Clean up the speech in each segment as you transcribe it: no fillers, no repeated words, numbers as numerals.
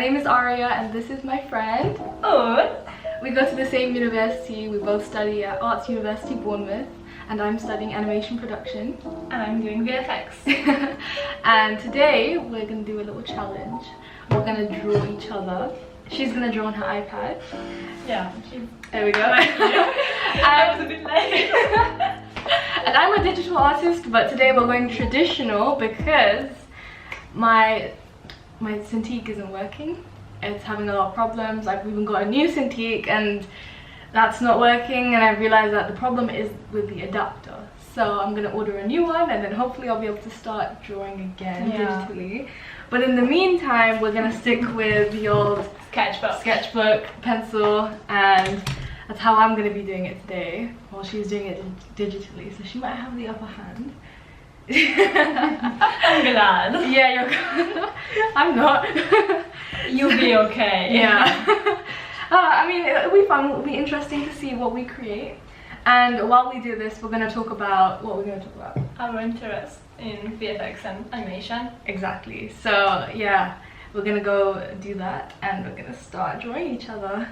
name is Arya and this is my friend Aude. We go to the same university. We both study at Arts University Bournemouth, and I'm studying animation production. And I'm doing VFX. And today we're gonna do a little challenge. We're gonna draw each other. She's gonna draw on her iPad. Yeah. There we go. I was a bit late. And I'm a digital artist, but today we're going traditional because my Cintiq isn't working. It's having a lot of problems. I've even got a new Cintiq and that's not working, and I realized that the problem is with the adapter. So I'm gonna order a new one and then hopefully I'll be able to start drawing again digitally. But in the meantime, we're gonna stick with the old sketchbook, pencil, and that's how I'm gonna be doing it today while she's doing it digitally. So she might have the upper hand. I'm glad. Yeah, you're good. I'm not. You'll be okay. Yeah. I mean, it'll be fun. It'll be interesting to see what we create. And while we do this, we're going to talk about what we're going to talk about. Our interest in VFX and animation. Exactly. So yeah, we're going to go do that and we're going to start drawing each other.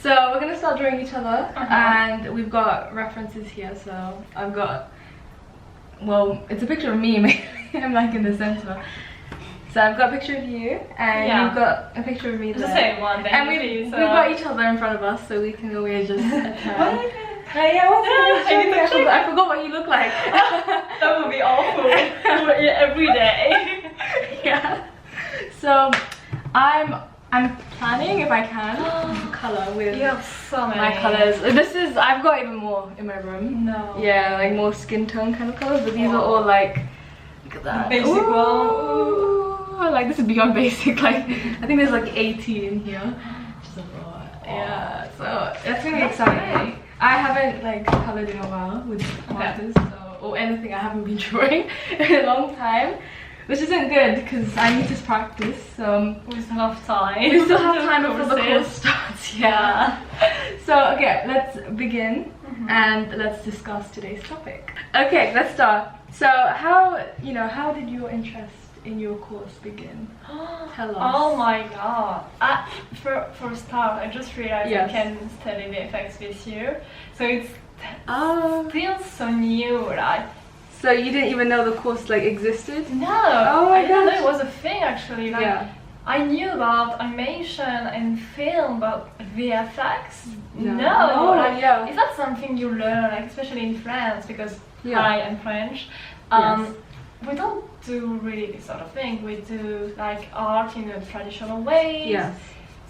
So we're going to start drawing each other, and we've got references here. So I've got, well, it's a picture of me, maybe. I'm like in the center. So I've got a picture of you, and you've got a picture of me there. The same one, and we've got each other in front of us, so we can always just turn. I forgot what you look like. That would be awful. Every day. Yeah. So I'm planning, if I can, color with you have so many. my colors. I've got even more in my room. No. Yeah, like more skin tone kind of colors, but these are all like, look at that. Basic one. Like this is beyond basic. Like I think there's like 80 in here. Just a lot. Yeah. So that's really exciting. I haven't like colored in a while with markers, or anything. I haven't been drawing in a long time, which isn't good because I need to practice. We still have time. We still have time before the course starts. Yeah. So okay, let's begin and let's discuss today's topic. Okay, let's start. So how did your interest in your course begin? Tell us. Oh my god. For a start, I just realized I can study VFX this year. So it's still so new, right? So you didn't even know the course like existed? No. Oh my I didn't know it was a thing actually. Like, I knew about animation and film, but VFX? No. It's not something you learn, like especially in France, because I am French. We don't do really this sort of thing. We do like art in a traditional way. Yes.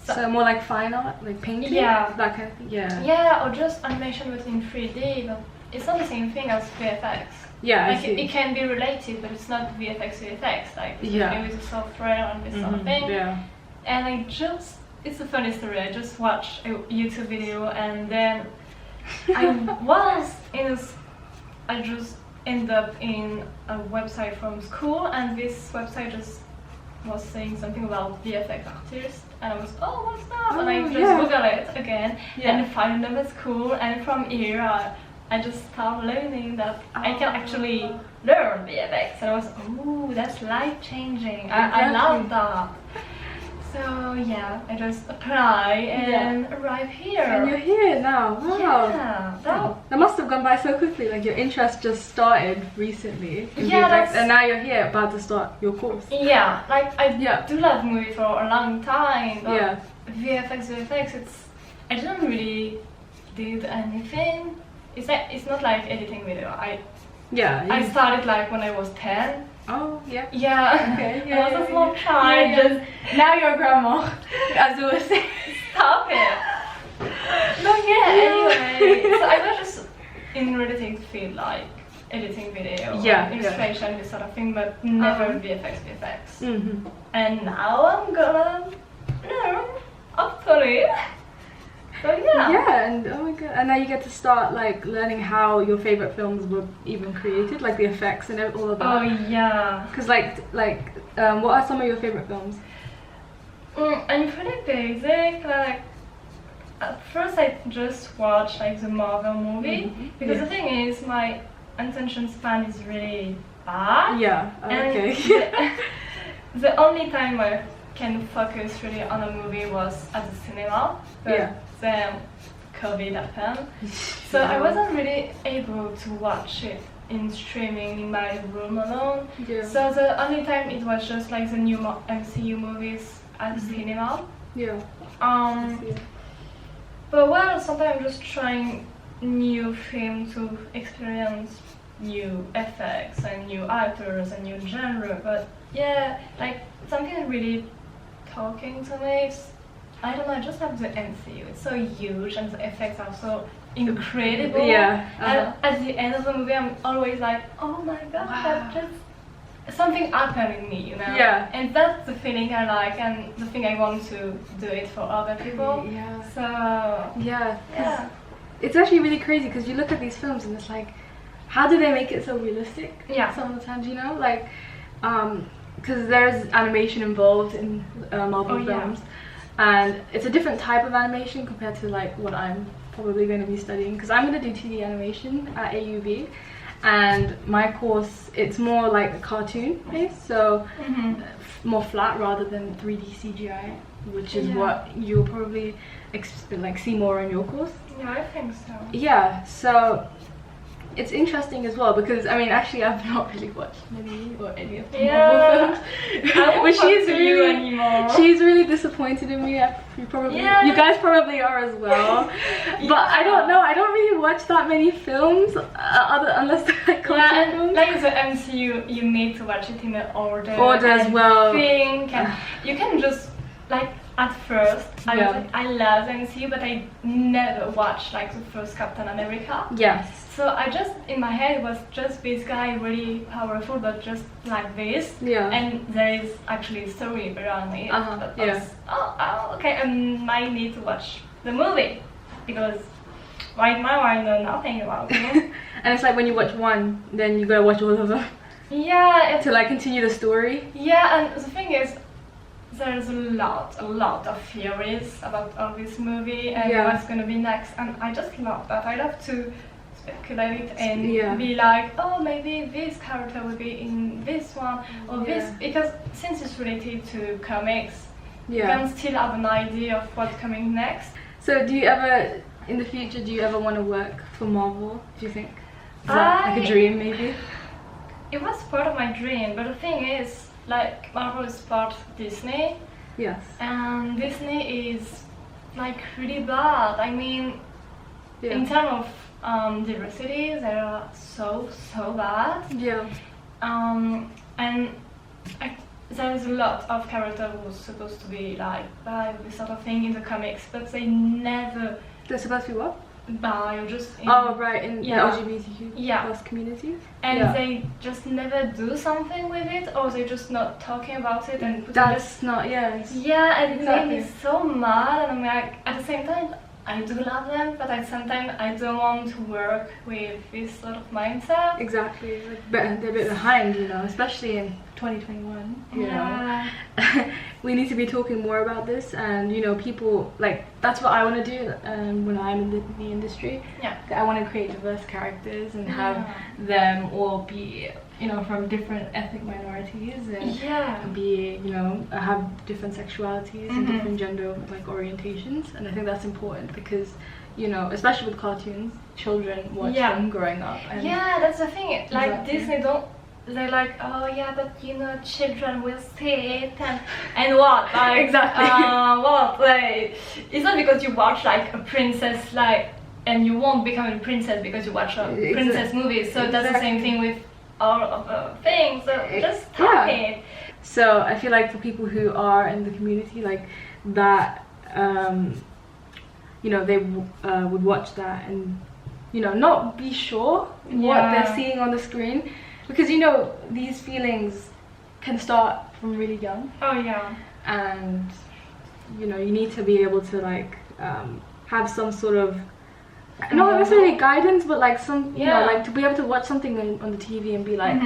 So more like fine art, like painting? Yeah. That kind of thing? Yeah. Yeah, or just animation but in 3D, but it's not the same thing as VFX. Yeah, like it can be related, but it's not VFX, like with a software and this sort of thing. Yeah. And it's a funny story. I just watched a YouTube video and then I just ended up in a website from school, and this website just was saying something about VFX artists, and I was, what's that? And I just Googled it again and found them at school, and from here I just started learning that I can actually learn VFX, and I was, that's life-changing. I love that. So yeah, I just apply and arrive here. And you're here now. Wow. Yeah, that must have gone by so quickly. Like your interest just started recently in VFX, and now you're here about to start your course. Yeah, like I do love movies for a long time. But VFX, I didn't really do anything. It's not like editing video. I started like when I was 10. Oh yeah. Yeah. Okay. I was a small child. Now you're a grandma, as you were saying. Stop it. No, anyway. So I was just in relating field like editing video, illustration, this sort of thing, but never VFX. And now I'm gonna learn, hopefully. So and oh my god, and now you get to start like learning how your favorite films were even created, like the effects and all of that. Oh yeah. Because what are some of your favorite films? I'm pretty basic. Like at first I just watched like the Marvel movie because the thing is my attention span is really bad. Yeah. Okay. The only time I can focus really on a movie was at the cinema, but then COVID happened, so I wasn't really able to watch it in streaming in my room alone. So the only time it was just like the new MCU movies at the cinema. But well, sometimes I'm just trying new films to experience new effects and new actors and new genre. But yeah, like something really talking to me. It's, I don't know, I just have the MCU. It's so huge and the effects are so incredible. And at the end of the movie, I'm always like, oh my god, that just something happened in me, you know? And that's the feeling I like and the thing I want to do it for other people. So it's actually really crazy because you look at these films and it's like, how do they make it so realistic? Some of the times, you know, like because there's animation involved in Marvel films, and it's a different type of animation compared to like what I'm probably going to be studying, because I'm going to do 2D animation at AUB, and my course, it's more like a cartoon based, so more flat rather than 3D CGI, which is what you'll probably like see more in your course. I think so. So it's interesting as well, because I mean, actually I've not really watched many or any of the Marvel films. But she's really disappointed in me. You guys probably are as well. But I don't know, I don't really watch that many films unless they're like cartoon films. Like the MCU, you need to watch it in the order as well. You can just like, at first, I was like, I love the MCU, but I never watched like the first Captain America. So I just, in my head, it was just this guy really powerful, but just like this. And there is actually a story around it. Okay, I might need to watch the movie, because right now I know nothing about it. And it's like when you watch one, then you gotta watch all of them. To like continue the story. And the thing is, there's a lot of theories about all this movie and what's gonna be next, and I just love that. I love to speculate and be like, oh, maybe this character will be in this one or this, because since it's related to comics, you can still have an idea of what's coming next. So do you ever, in the future, do you ever want to work for Marvel, do you think? Is that like a dream maybe? It was part of my dream, but the thing is, like, Marvel is part of Disney. And Disney is like really bad. I mean, in terms of diversity, they are so bad. And there's a lot of characters who's supposed to be like bi, this sort of thing in the comics, but they never. They're supposed to be what? Bi, or just in, in the LGBTQ plus community. And they just never do something with it, or they're just not talking about it, and and it made me so mad. And I'm like, at the same time, I do love them, but at the same time, I don't want to work with this sort of mindset. Exactly, like, they're a bit behind, you know, especially in 2021. You know, we need to be talking more about this, and you know, people, like, that's what I want to do when I'm in the industry. I want to create diverse characters and have them all be, you know, from different ethnic minorities and be, you know, have different sexualities and different gender like orientations, and I think that's important because, you know, especially with cartoons, children watch them growing up. And that's the thing. Like Disney they're like, oh yeah, but you know, children will see it and what? Like what? Like, it's not because you watch like a princess, like, and you won't become a princess because you watch a princess movie. So that's the same thing with all of the things. So just stop it. So I feel like for people who are in the community like that, you know, they would watch that and, you know, not be sure what they're seeing on the screen, because, you know, these feelings can start from really young. And, you know, you need to be able to like have some sort of, not necessarily guidance, but like some, you know, like to be able to watch something on the TV and be like,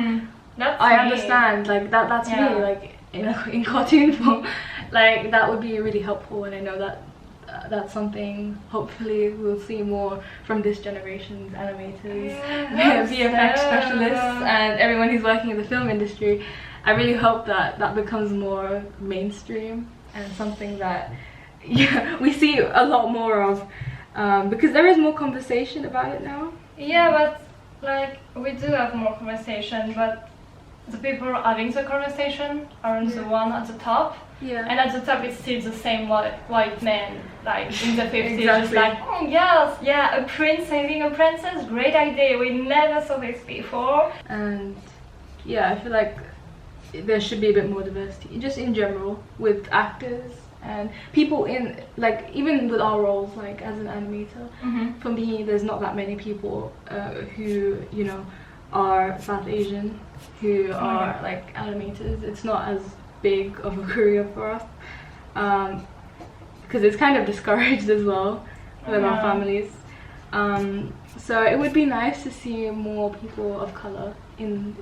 I understand, like that's me, like in cartoon form. Like that would be really helpful, and I know that that's something hopefully we'll see more from this generation's animators, VFX specialists, and everyone who's working in the film industry. I really hope that that becomes more mainstream and something that we see a lot more of, because there is more conversation about it now. Yeah, but like we do have more conversation, but the people having the conversation aren't the one at the top. Yeah. And at the top it's still the same white men, like in the 50s, Exactly. just like, oh, yes, yeah, a prince saving a princess, great idea, we never saw this before. And yeah, I feel like there should be a bit more diversity, just in general, with actors and people in, like, even with our roles, like as an animator. For me, there's not that many people who, you know, are South Asian, who are like animators. It's not as big of a career for us, because it's kind of discouraged as well with our families. So it would be nice to see more people of color in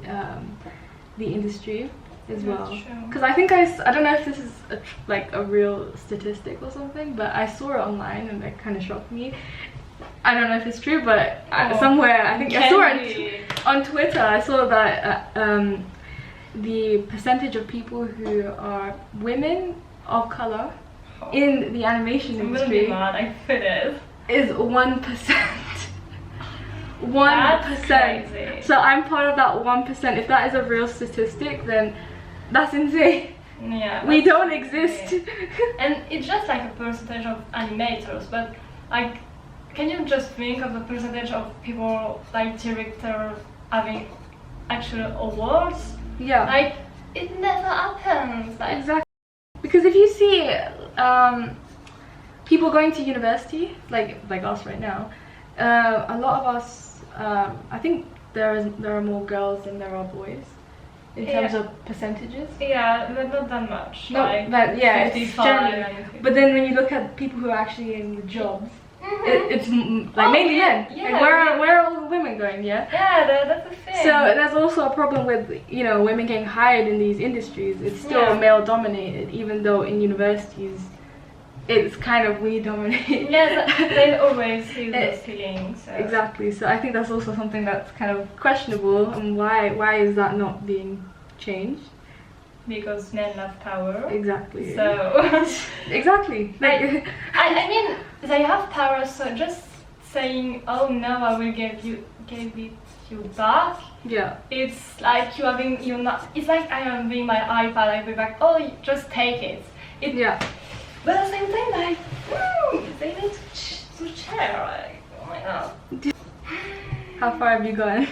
the industry as well, because I think I don't know if this is like a real statistic or something, but I saw it online and it kind of shocked me. I don't know if it's true, but somewhere, I think I saw it on Twitter. I saw that the percentage of people who are women of color in the animation industry is 1%. 1%. So I'm part of that 1%. If that is a real statistic, then that's insane. Yeah, we don't exist. And it's just like a percentage of animators, but like, can you just think of the percentage of people like director having actual awards? Yeah. Like, it never happens. Like, exactly. Because if you see people going to university, like us right now, a lot of us, I think there are more girls than there are boys in terms of percentages. Yeah, but not that much. No, like, but yeah, it's generally. and But then when you look at people who are actually in the jobs, it's like mainly men. Yeah, like, where are all the women going? Yeah. Yeah, that's the thing. So there's also a problem with, you know, women getting hired in these industries. It's still male dominated, even though in universities it's kind of we dominated. Yeah, they always see those feelings. So. Exactly. So I think that's also something that's kind of questionable, and why is that not being changed? Because men love power. Exactly. So exactly. Like, I mean, they have power. So just saying, "Oh no, I will give it you back." Yeah. It's like you're not. It's like I am being my iPad. I be like, "Oh, just take it." Yeah. But at the same time, like, they need to share. Like, oh my god. How far have you gone?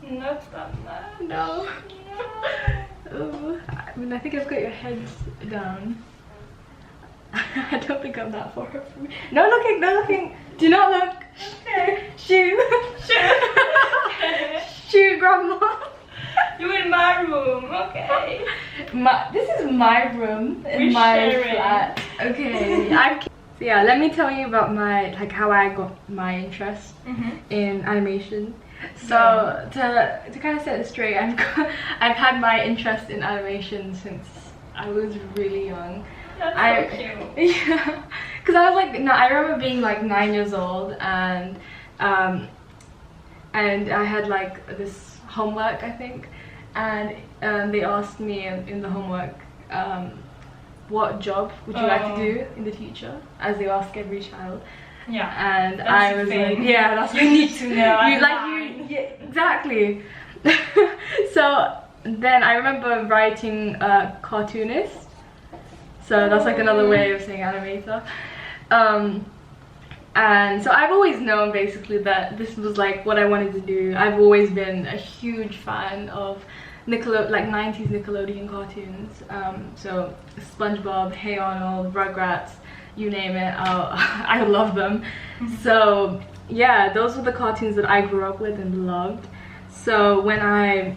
Not that much. No. Oh, I mean, I think I've got your head down. I don't think I'm that far from you. No looking, no looking. Do not look. Okay. Shoo. Shoo. Shoo, grandma. You in my room, okay. This is my room in my flat. Okay. So yeah, let me tell you about how I got my interest in animation. So to kind of set it straight, I've had my interest in animation since I was really young. That's so cute. Yeah, because I was like, I remember being like 9 years old, and I had like this homework, I think, and they asked me in the homework, what job would you like to do in the future, as they ask every child. Yeah, and I was like, yeah, that's what you need to know. Yeah, exactly. So then I remember writing cartoonist. So that's like another way of saying animator. And so I've always known basically that this was like what I wanted to do. I've always been a huge fan of like 90s Nickelodeon cartoons. So SpongeBob, Hey Arnold, Rugrats, you name it, I love them. So yeah, those were the cartoons that I grew up with and loved. So when I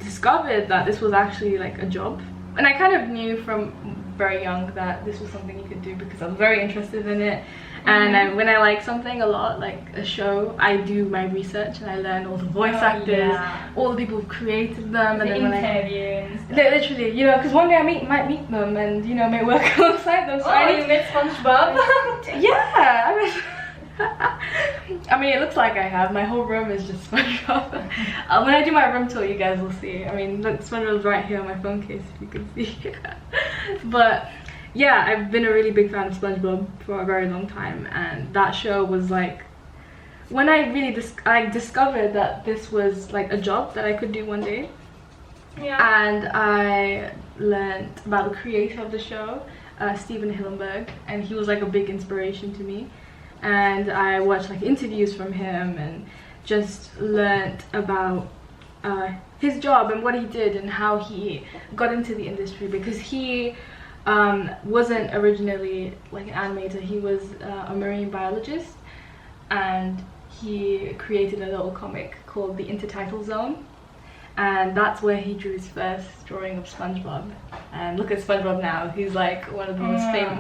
discovered that this was actually like a job, and I kind of knew from very young that this was something you could do because I was very interested in it. And when I like something a lot, like a show, I do my research and I learn all the voice actors, all the people who created them, and then interviews. Literally, you know, because one day I might meet them and, you know, may work alongside them. So you met SpongeBob? Yeah, I mean, I mean, it looks like I have. My whole room is just SpongeBob. When I do my room tour, you guys will see. I mean, look, SpongeBob's right here on my phone case, if you can see. But yeah, I've been a really big fan of SpongeBob for a very long time, and that show was like when I really I discovered that this was like a job that I could do one day. Yeah. And I learned about the creator of the show, Steven Hillenburg, and he was like a big inspiration to me. And I watched like interviews from him and just learned about his job and what he did and how he got into the industry, because he wasn't originally like an animator. He was a marine biologist, and he created a little comic called The Intertidal Zone, and that's where he drew his first drawing of SpongeBob. And look at SpongeBob now. He's like one of the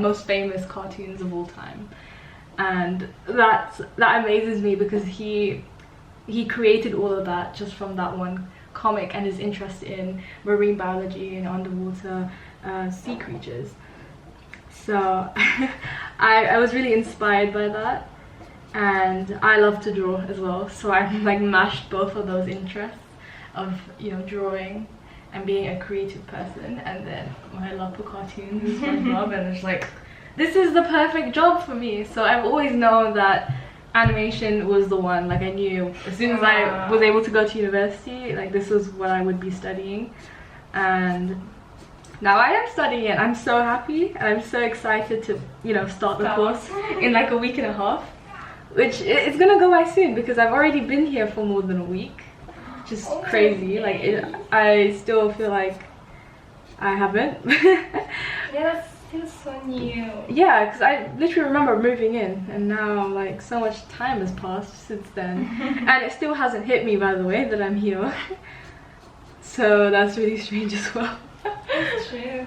most famous cartoons of all time, and that amazes me because he created all of that just from that one comic and his interest in marine biology and underwater sea creatures. So I was really inspired by that, and I love to draw as well, so I like mashed both of those interests of, you know, drawing and being a creative person, and then my love for cartoons and SpongeBob, and it's like, this is the perfect job for me. So I've always known that animation was the one. Like I knew as soon as I was able to go to university, like this was what I would be studying, and now I am studying it. I'm so happy, and I'm so excited to, you know, start the course in like a week and a half, which it's gonna go by soon because I've already been here for more than a week. Just crazy. Like I still feel like I haven't. Yeah, that's still so new. Yeah, because I literally remember moving in, and now like so much time has passed since then. And it still hasn't hit me, by the way, that I'm here. So that's really strange as well. That's true.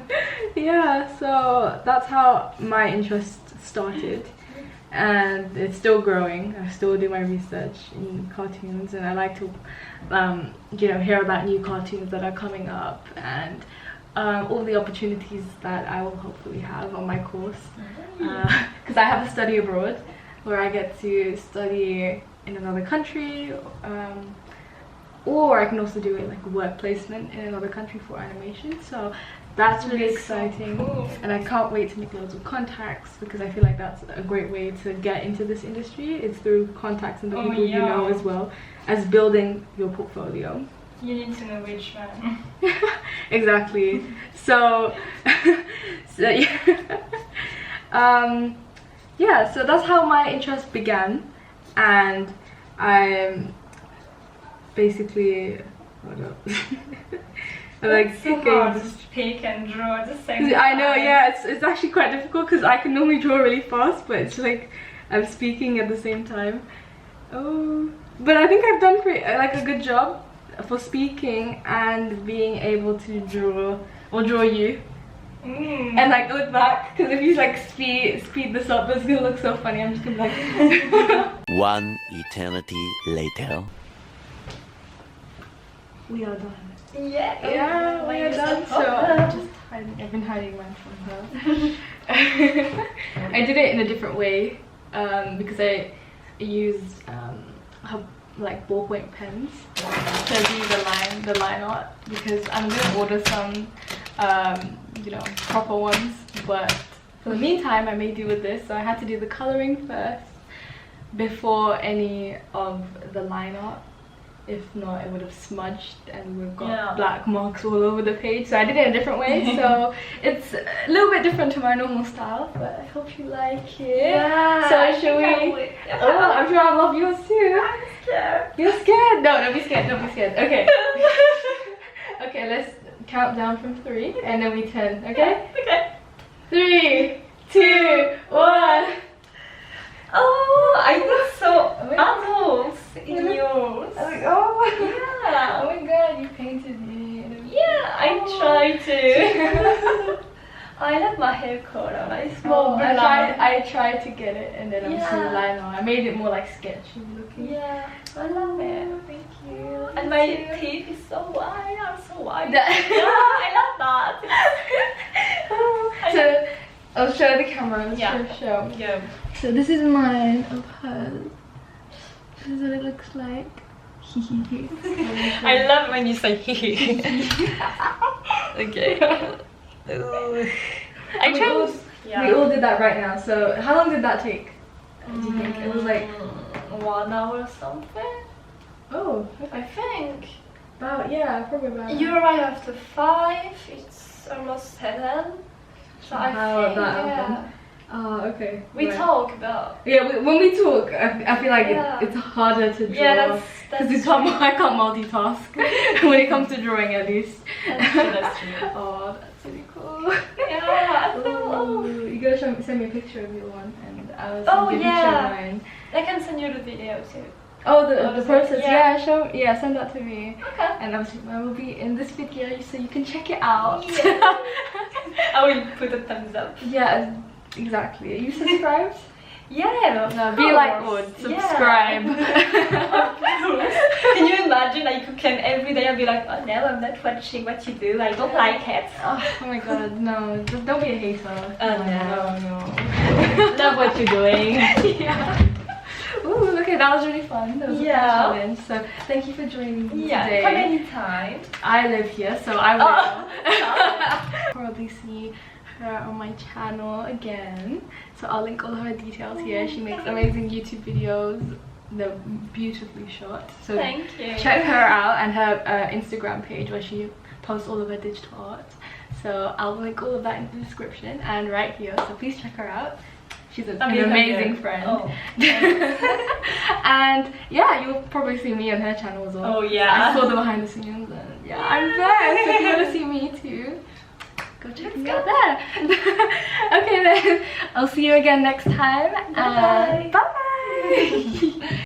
Yeah, so that's how my interest started, and it's still growing. I still do my research in cartoons, and I like to you know, hear about new cartoons that are coming up, and all the opportunities that I will hopefully have on my course, because I have a study abroad where I get to study in another country, or I can also do it like work placement in another country for animation. So that's really exciting, cool. And I can't wait to make loads of contacts, because I feel like that's a great way to get into this industry. It's through contacts and the people you know, as well as building your portfolio. You need to know which one. Exactly. So yeah. Yeah, so that's how my interest began, and I'm basically I'm like so hard to speak and draw at the same time. I know, yeah, it's actually quite difficult because I can normally draw really fast, but it's like I'm speaking at the same time. Oh, but I think I've done like a good job for speaking and being able to draw you. And like look back, because if you like speed this up, it's gonna look so funny. I'm just gonna be like One eternity later. we are done. Yeah, we are done. So I've been hiding mine from her. I did it in a different way, because I used her like ballpoint pens to do the line art, because I'm gonna order some you know, proper ones, but for the meantime I made do with this. So I had to do the coloring first before any of the line art. If not, it would have smudged and we've got black marks all over the page. So I did it in a different way. So it's a little bit different to my normal style, but I hope you like it. Yeah, So should we? Oh, I'm sure I love yours too. I'm scared. You're scared? No, don't be scared. Don't be scared. Okay. Okay, let's count down from 3 and then we turn. Okay? Okay. 3, 2, 1. Oh, I look so adult in yours. Like, oh. Yeah. Oh my god, you painted it. Yeah, I try to. I love my hair color, like small blonde. I tried to get it, and then I was Yeah. line on. I made it more like sketchy looking. Yeah, I love it. Thank you. And my teeth is so wide. I'm so wide. Yeah, I love that. So I'll show the camera. Let's Yeah. show. Yeah. So this is mine of hers. This is what it looks like. I love when you say hee. Okay. I chose. We all did that right now. So how long did that take? Do you think it was like 1 hour or something? Oh, I think. about probably about. You arrive after 5. It's almost 7. So I think happened. Oh, okay. We talk about. Yeah, when we talk, I feel like it's harder to draw. Yeah, that's I can't multitask when it comes to drawing, at least. That's true. Oh, that's really cool. Yeah. Ooh, you gotta send me a picture of your one, and I'll send you a picture of mine. I can send you the video too. Oh, the process. Yeah, send that to me. Okay. And I will be in this video, so you can check it out. Yeah. I will put a thumbs up. Yeah. Exactly. Are you subscribed? Yeah, No, be like Aude, subscribe. Can you imagine, like, you can every day and be like, oh no, I'm not watching what you do, I don't like it. Oh my god, no, just don't be a hater. No. Love what you're doing. Yeah. Ooh, okay, that was really fun. That was a fun challenge. So thank you for joining me today. Come anytime. I live here, so I will probably see her on my channel again, so I'll link all her details here. She makes amazing YouTube videos. They're beautifully shot, so thank you. Check her out, and her Instagram page where she posts all of her digital art. So I'll link all of that in the description and right here, so please check her out. She's an amazing friend. Oh. And yeah, you'll probably see me on her channel as well. Oh yeah, I saw the behind the scenes, and yeah, I'm there, so if you want to see me too, go check me out there. Okay then, I'll see you again next time. Bye. Bye.